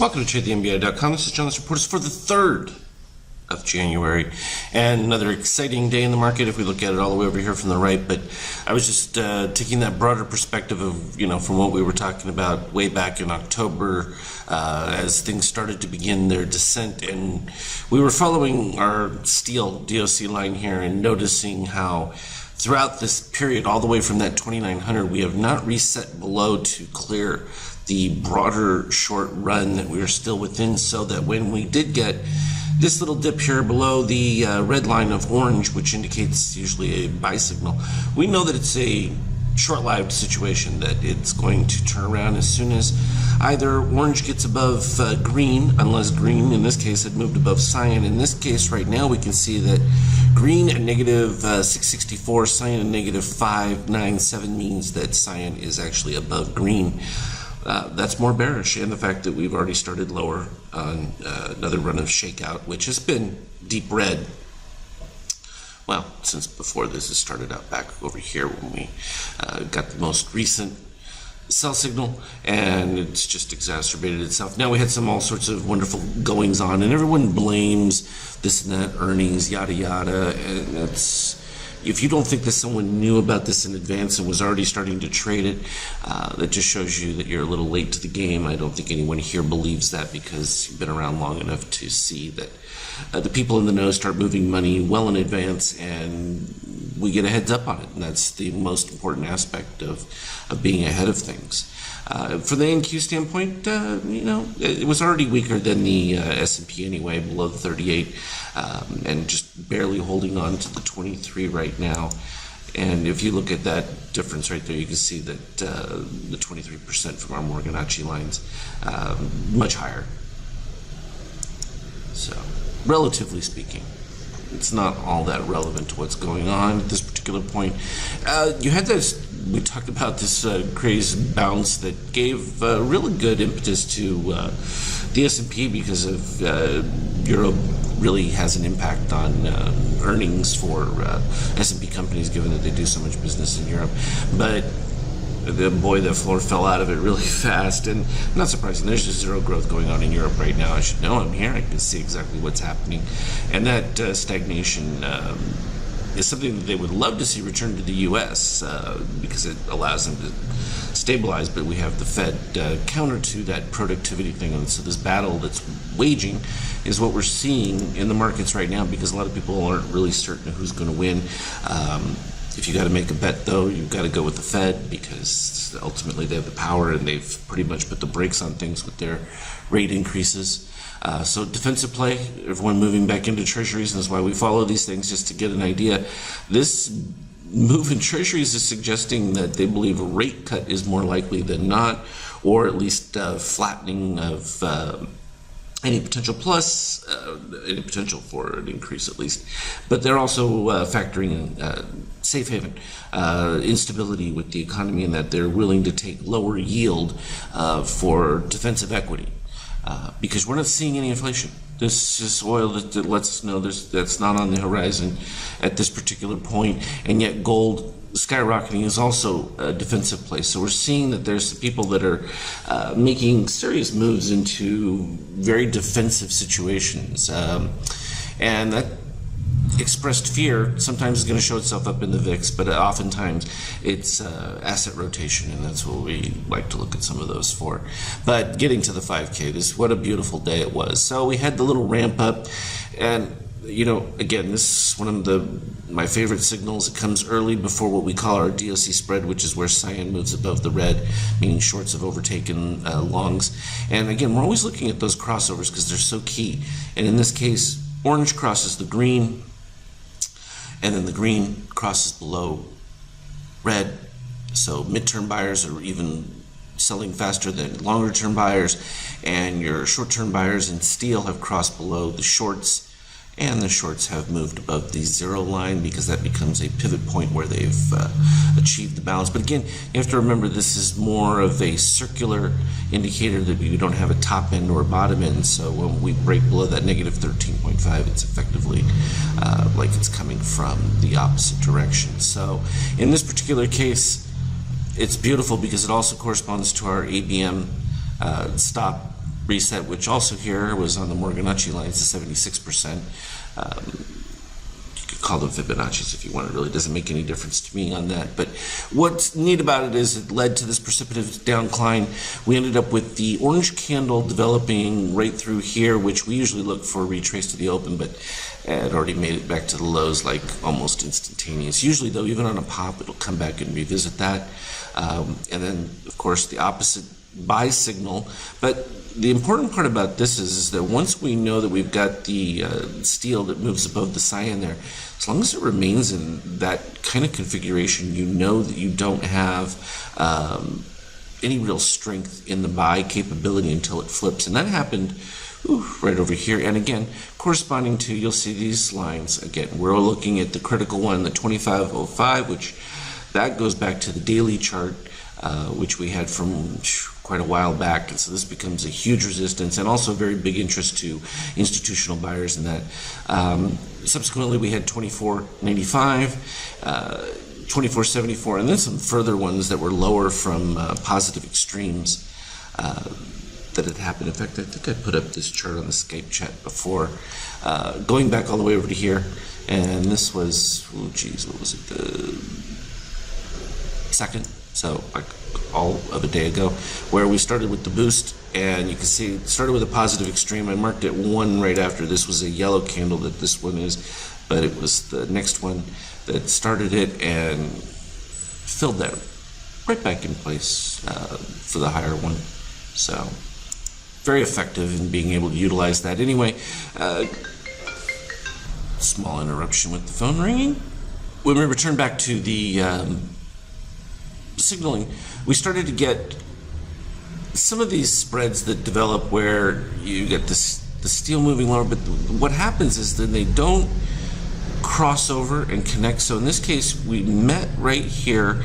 Welcome to TradeTheNBI.com. This is John. This report is for the 3rd of January, and another exciting day in the market if we look at it all the way over here from the right. But I was just taking that broader perspective of, from what we were talking about way back in October as things started to begin their descent, and we were following our steel DOC line here and noticing how throughout this period, all the way from that 2900, we have not reset below to clear the broader short run that we are still within, so that when we did get this little dip here below the red line of orange, which indicates usually a buy signal, we know that it's a short-lived situation, that it's going to turn around as soon as either orange gets above green, unless green in this case had moved above cyan. In this case right now we can see that green at negative 664, cyan at negative 597 means that cyan is actually above green. That's more bearish, and the fact that we've already started lower on another run of shakeout, which has been deep red, well, since before this has started out back over here when we got the most recent sell signal, and it's just exacerbated itself. Now we had all sorts of wonderful goings on, and everyone blames this and that, earnings, yada yada, and it's, if you don't think that someone knew about this in advance and was already starting to trade it, that just shows you that you're a little late to the game. I don't think anyone here believes that, because you've been around long enough to see that the people in the know start moving money well in advance, and we get a heads up on it, and that's the most important aspect of being ahead of things. For the NQ standpoint, it was already weaker than the S&P anyway, below the 38, and just barely holding on to the 23 right now. And if you look at that difference right there, you can see that the 23% from our Morganacci lines, much higher. So, relatively speaking, it's not all that relevant to what's going on at this particular point. You had this, we talked about this crazy bounce that gave really good impetus to the S&P, because of Europe really has an impact on earnings for S&P companies, given that they do so much business in Europe. But the floor fell out of it really fast, and not surprising. There's just zero growth going on in Europe right now. I should know. I'm here. I can see exactly what's happening, and that stagnation is something that they would love to see return to the U.S. Because it allows them to stabilize. But we have the Fed counter to that productivity thing, and so this battle that's waging is what we're seeing in the markets right now, because a lot of people aren't really certain who's going to win. If you got to make a bet, though, you've got to go with the Fed, because ultimately they have the power, and they've pretty much put the brakes on things with their rate increases. So defensive play, everyone moving back into treasuries, and that's why we follow these things, just to get an idea. This move in treasuries is suggesting that they believe a rate cut is more likely than not, or at least flattening of any potential, plus any potential for an increase at least. But they're also factoring in safe haven instability with the economy, and that they're willing to take lower yield for defensive equity, because we're not seeing any inflation. This is oil that lets us know that's not on the horizon at this particular point, and yet gold skyrocketing is also a defensive play. So we're seeing that there's people that are making serious moves into very defensive situations, and that expressed fear sometimes is going to show itself up in the VIX, but oftentimes it's asset rotation, and that's what we like to look at some of those for. But getting to the 5K, what a beautiful day it was. So we had the little ramp up, and again, this is one of my favorite signals. It comes early before what we call our DOC spread, which is where cyan moves above the red, meaning shorts have overtaken longs. And again, we're always looking at those crossovers because they're so key. And in this case, orange crosses the green, and then the green crosses below red. So midterm buyers are even selling faster than longer term buyers, and your short-term buyers in steel have crossed below the shorts, and the shorts have moved above the zero line, because that becomes a pivot point where they've achieved the balance. But again, you have to remember, this is more of a circular indicator, that we don't have a top end or a bottom end. So when we break below that negative 13.5, it's effectively like it's coming from the opposite direction. So in this particular case, it's beautiful because it also corresponds to our ABM stop reset, which also here was on the Morganacci lines to 76%. You could call them Fibonacci's if you want. It really doesn't make any difference to me on that. But what's neat about it is it led to this precipitous downcline. We ended up with the orange candle developing right through here, which we usually look for a retrace to the open, but it already made it back to the lows like almost instantaneous. Usually, though, even on a pop, it'll come back and revisit that. And then, of course, the opposite buy signal. But the important part about this is that once we know that we've got the steel that moves above the cyan there, as long as it remains in that kind of configuration, you know that you don't have any real strength in the buy capability until it flips. And that happened right over here. And again, corresponding to, you'll see these lines. Again, we're looking at the critical one, the 2505, which that goes back to the daily chart, which we had from quite a while back, and so this becomes a huge resistance and also very big interest to institutional buyers in that. Subsequently, we had 2495, 2474, and then some further ones that were lower from positive extremes that had happened. In fact, I think I put up this chart on the Skype chat before, going back all the way over to here, and this was, oh geez, what was it, the second? So like all of a day ago, where we started with the boost, and you can see it started with a positive extreme. I marked it 1 right after. This was a yellow candle that this one is, but it was the next one that started it and filled that right back in place for the higher one. So very effective in being able to utilize that. Anyway, small interruption with the phone ringing. When we return back to the signaling, we started to get some of these spreads that develop where you get the steel moving lower, but what happens is that they don't cross over and connect. So in this case, we met right here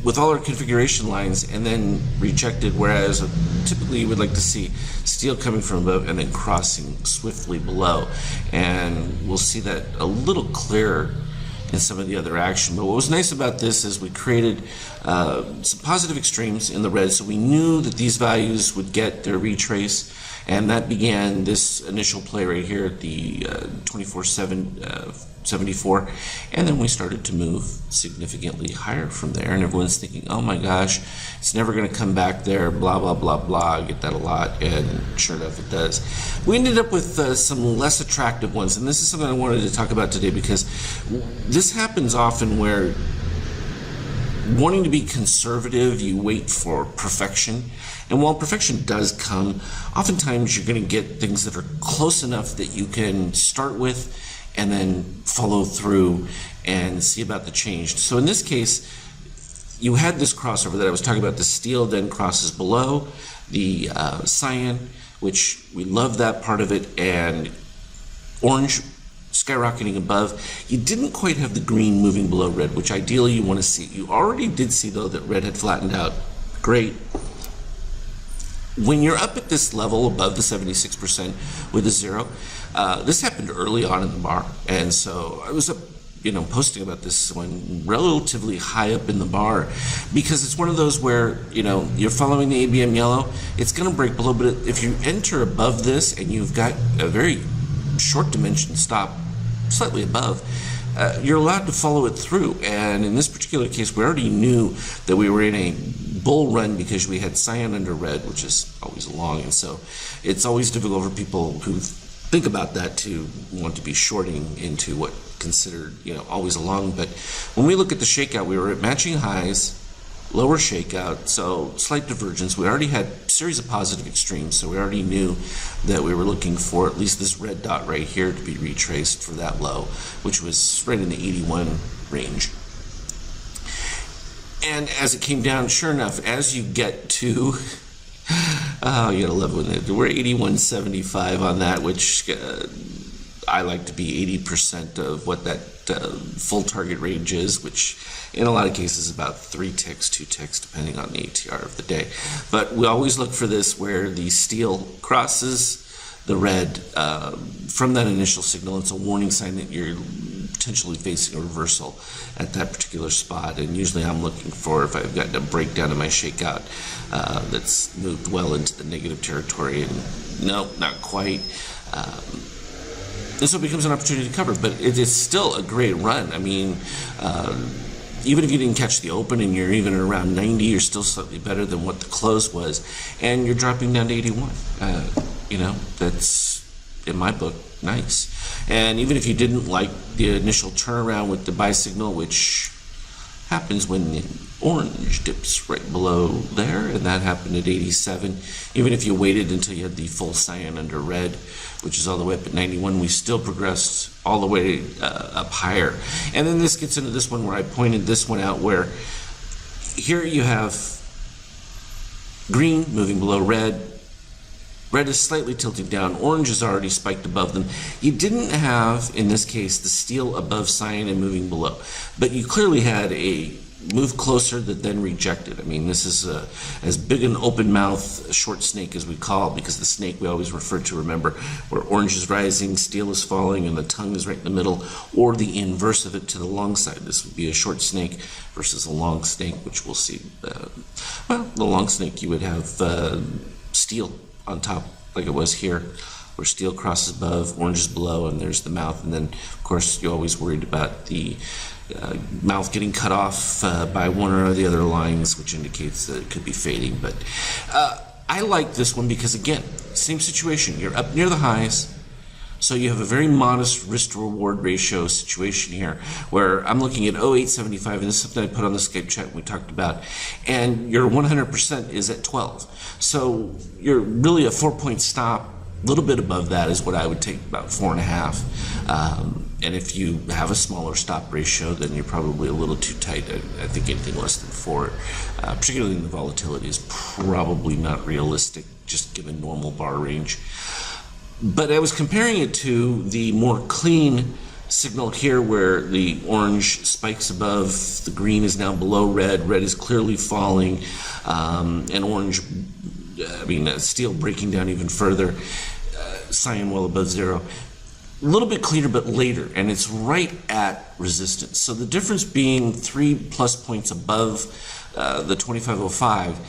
with all our configuration lines and then rejected, whereas typically you would like to see steel coming from above and then crossing swiftly below. And we'll see that a little clearer in some of the other action. But what was nice about this is we created some positive extremes in the red, so we knew that these values would get their retrace, and that began this initial play right here at the 2474, and then we started to move significantly higher from there, and everyone's thinking, oh my gosh, it's never going to come back there, blah blah blah blah. I get that a lot, and sure enough it does. We ended up with some less attractive ones, and this is something I wanted to talk about today, because this happens often where, wanting to be conservative, you wait for perfection. And while perfection does come, oftentimes you're going to get things that are close enough that you can start with and then follow through and see about the change. So in this case, you had this crossover that I was talking about. The steel then crosses below the cyan, which we love that part of it, and orange skyrocketing above. You didn't quite have the green moving below red, which ideally you want to see. You already did see, though, that red had flattened out. Great. When you're up at this level above the 76% with a zero, this happened early on in the bar, and so I was posting about this one relatively high up in the bar, because it's one of those where you're following the ABM yellow, it's going to break below, but if you enter above this and you've got a very short dimension stop slightly above, you're allowed to follow it through. And in this particular case, we already knew that we were in a bull run because we had cyan under red, which is always long, and so it's always difficult for people who think about that to want to be shorting into what considered always a long. But when we look at the shakeout, we were at matching highs, lower shakeout, so slight divergence. We already had a series of positive extremes, so we already knew that we were looking for at least this red dot right here to be retraced for that low, which was right in the 81 range. And as it came down, sure enough, as you get to, you gotta love when we're 81.75 on that, which I like to be 80% of what that full target range is, which in a lot of cases is about 3 ticks, 2 ticks, depending on the ATR of the day. But we always look for this where the steel crosses the red from that initial signal. It's a warning sign that you're potentially facing a reversal at that particular spot. And usually I'm looking for, if I've gotten a breakdown in my shakeout that's moved well into the negative territory, and no, not quite. And so it becomes an opportunity to cover, but it is still a great run. I mean, even if you didn't catch the open and you're even around 90, you're still slightly better than what the close was, and you're dropping down to 81. That's, in my book, nice. And even if you didn't like the initial turnaround with the buy signal, which happens when the orange dips right below there, and that happened at 87. Even if you waited until you had the full cyan under red, which is all the way up at 91, we still progressed all the way up higher. And then this gets into this one where I pointed this one out, where here you have green moving below red. Red is slightly tilting down. Orange is already spiked above them. You didn't have, in this case, the steel above cyan and moving below. But you clearly had a move closer that then rejected. I mean, this is as big an open mouth short snake as we call, because the snake we always refer to, remember, where orange is rising, steel is falling, and the tongue is right in the middle, or the inverse of it to the long side. This would be a short snake versus a long snake, which we'll see. The long snake, you would have steel on top, like it was here, where steel crosses above, orange is below, and there's the mouth. And then, of course, you're always worried about the mouth getting cut off by one or the other lines, which indicates that it could be fading. But I like this one because, again, same situation. You're up near the highs, so you have a very modest risk-to-reward ratio situation here, where I'm looking at 0.875, and this is something I put on the Skype chat we talked about, and your 100% is at 12. So you're really a 4-point stop. A little bit above that is what I would take, about 4.5. And if you have a smaller stop ratio, then you're probably a little too tight. I think anything less than 4, particularly in the volatility, is probably not realistic, just given normal bar range. But I was comparing it to the more clean signal here, where the orange spikes above, the green is now below red, red is clearly falling, and orange, steel breaking down even further, cyan well above zero. A little bit cleaner, but later, and it's right at resistance. So the difference being 3+ points above the 2505,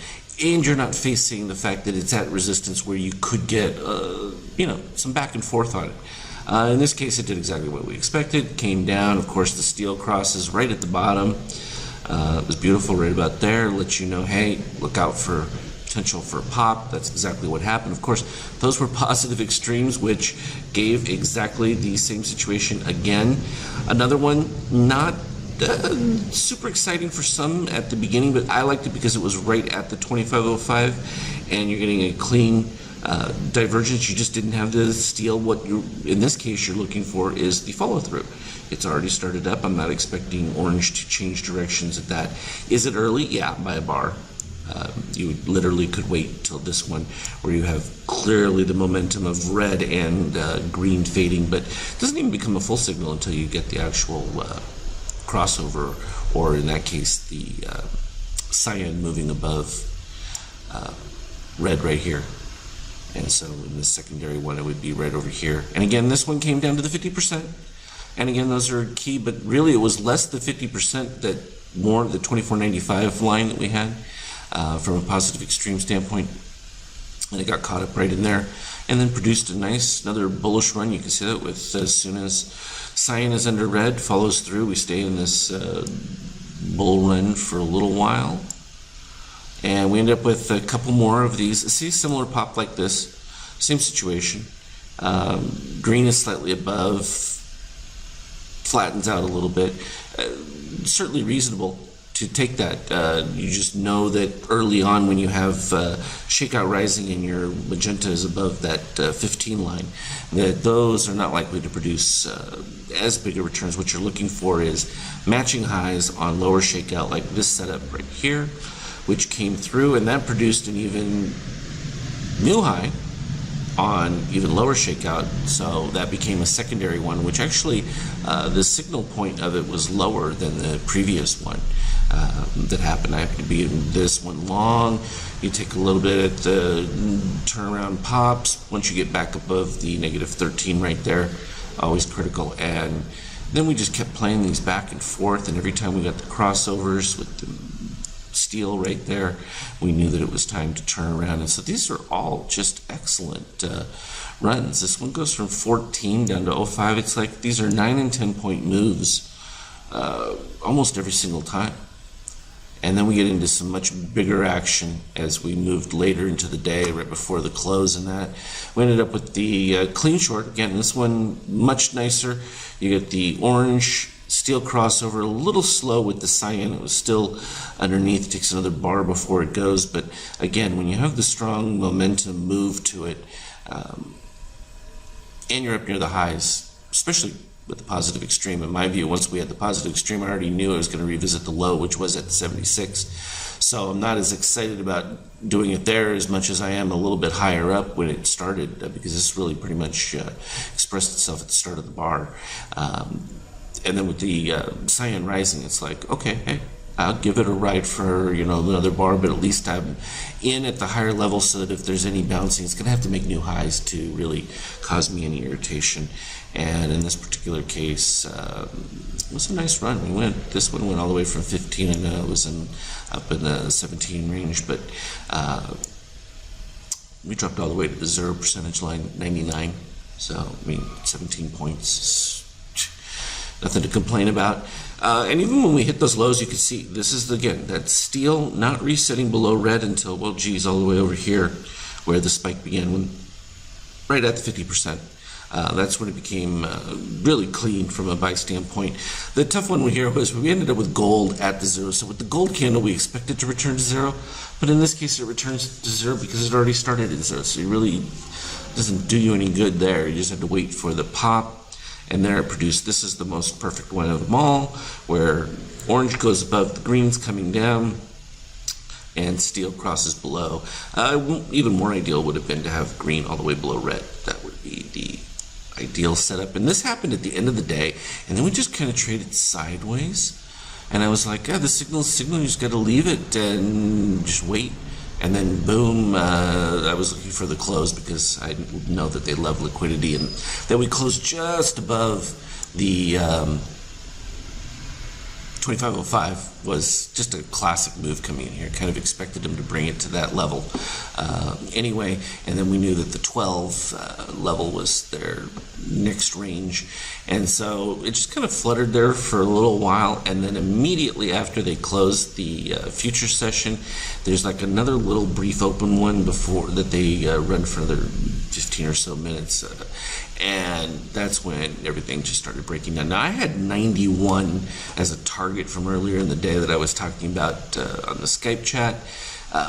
and you're not facing the fact that it's at resistance where you could get, some back and forth on it. In this case, it did exactly what we expected. Came down. Of course, the steel crosses right at the bottom. It was beautiful right about there. Let you know, hey, look out for potential for a pop. That's exactly what happened. Of course, those were positive extremes, which gave exactly the same situation again. Another one, not super exciting for some at the beginning, but I liked it because it was right at the 2505, and you're getting a clean divergence. You just didn't have the steel. What you, in this case, you're looking for is the follow through. It's already started up. I'm not expecting orange to change directions at that. Is it early? Yeah, by a bar. You literally could wait till this one, where you have clearly the momentum of red and green fading, but it doesn't even become a full signal until you get the actual crossover, or in that case, the cyan moving above red right here. And so in the secondary one, it would be right over here. And again, this one came down to the 50%. And again, those are key, but really it was less the 50% that more the 2495 line that we had. From a positive extreme standpoint, and it got caught up right in there, and then produced a nice another bullish run. You can see that with as soon as cyan is under red, follows through, we stay in this bull run for a little while, and we end up with a couple more of these. See, similar pop like this, same situation. Green is slightly above, flattens out a little bit, certainly reasonable to take that. You just know that early on, when you have shakeout rising and your magenta is above that 15 line, that those are not likely to produce as big a returns. What you're looking for is matching highs on lower shakeout, like this setup right here, which came through, and that produced an even new high on even lower shakeout, so that became a secondary one, which actually the signal point of it was lower than the previous one that happened. I happen to be in this one long. You take a little bit at the turnaround pops. Once you get back above the -13 right there, always critical, and Then we just kept playing these back and forth, and every time we got the crossovers with the steel right there, we knew that it was time to turn around. And so these are all just excellent runs. This one goes from 14 down to 05. It's like these are 9 and 10 point moves almost every single time. And then we get into some much bigger action as we moved later into the day, right before the close and that. We ended up with the clean short. Again, this one much nicer. You get the orange steel crossover, a little slow with the cyan. It was still underneath, takes another bar before it goes. But again, when you have the strong momentum move to it, and you're up near the highs, especially with the positive extreme. In my view, once we had the positive extreme, I already knew I was going to revisit the low, which was at 76. So I'm not as excited about doing it there as much as I am a little bit higher up when it started, because this really pretty much expressed itself at the start of the bar. And then with the cyan rising, it's like, okay, hey, I'll give it a ride for, another bar, but at least I'm in at the higher level so that if there's any bouncing, it's going to have to make new highs to really cause me any irritation. And in this particular case, it was a nice run. This one went all the way from 15, and it was up in the 17 range, but we dropped all the way to the 0% line, 99. So, 17 points, nothing to complain about. And even when we hit those lows, you can see this is, again, that steel not resetting below red until, all the way over here where the spike began, right at the 50%. That's when it became really clean from a buy standpoint. The tough one here was we ended up with gold at the zero. So with the gold candle, we expected to return to zero, but in this case, it returns to zero because it already started at zero. So it really doesn't do you any good there. You just have to wait for the pop. And there it produced, this is the most perfect one of them all, where orange goes above the greens coming down, and steel crosses below. Even more ideal would have been to have green all the way below red. That would be the ideal setup. And this happened at the end of the day, and then we just kind of traded sideways. And I was like, the signal's you just got to leave it and just wait. And then boom, I was looking for the close because I know that they love liquidity, and then we closed just above the 2505 was just a classic move coming in here. Kind of expected them to bring it to that level anyway, and then we knew that the 12 level was their next range, and so it just kind of fluttered there for a little while, and then immediately after they closed the future session, there's like another little brief open one before that they run for another 15 or so minutes, and that's when everything just started breaking down. Now I had 91 as a target from earlier in the day that I was talking about on the Skype chat.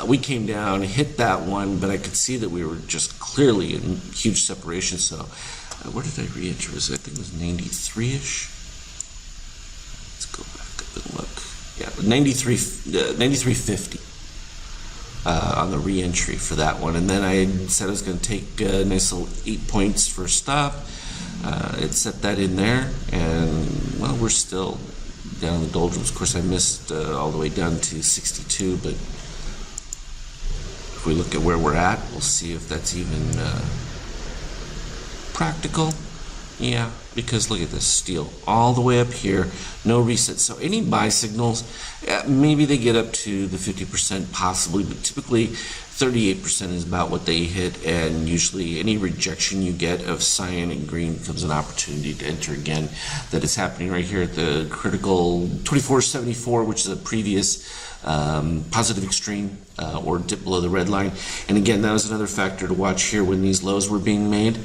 We came down, hit that one, but I could see that we were just clearly in huge separation. So where did I re-enter? I think it was 93-ish. Let's go back up and look. Yeah, 93.50 on the re-entry for that one. And then I said I was going to take a nice little 8 points for a stop. It set that in there, and well, we're still down in the doldrums. Of course, I missed all the way down to 62, but if we look at where we're at, we'll see if that's even practical. Yeah, because look at this, steel all the way up here, no reset. So any buy signals, maybe they get up to the 50% possibly, but typically 38% is about what they hit, and usually any rejection you get of cyan and green becomes an opportunity to enter again. That is happening right here at the critical 2474, which is a previous positive extreme or dip below the red line. And again, that was another factor to watch here when these lows were being made.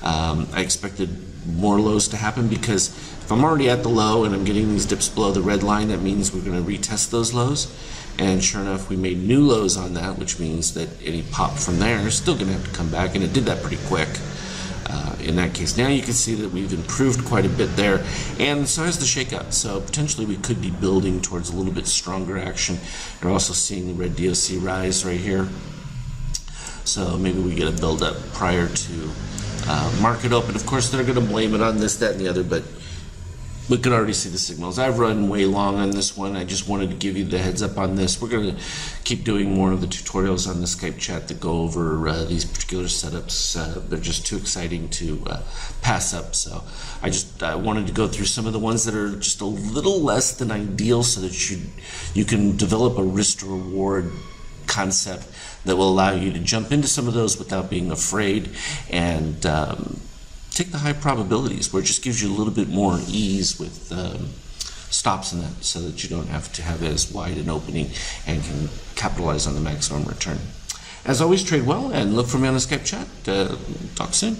I expected more lows to happen because if I'm already at the low and I'm getting these dips below the red line, that means we're going to retest those lows. And sure enough, we made new lows on that, which means that any pop from there is still going to have to come back, and it did that pretty quick in that case. Now you can see that we've improved quite a bit there, and so has the shakeout. So potentially we could be building towards a little bit stronger action. You're also seeing the red DOC rise right here. So maybe we get a build up prior to market open. Of course, they're going to blame it on this, that, and the other, but we could already see the signals. I've run way long on this one. I just wanted to give you the heads up on this. We're going to keep doing more of the tutorials on the Skype chat that go over these particular setups. They're just too exciting to pass up. So I just wanted to go through some of the ones that are just a little less than ideal so that you can develop a risk to reward concept that will allow you to jump into some of those without being afraid and take the high probabilities where it just gives you a little bit more ease with stops in that so that you don't have to have as wide an opening and can capitalize on the maximum return. As always, trade well and look for me on the Skype chat. Talk soon.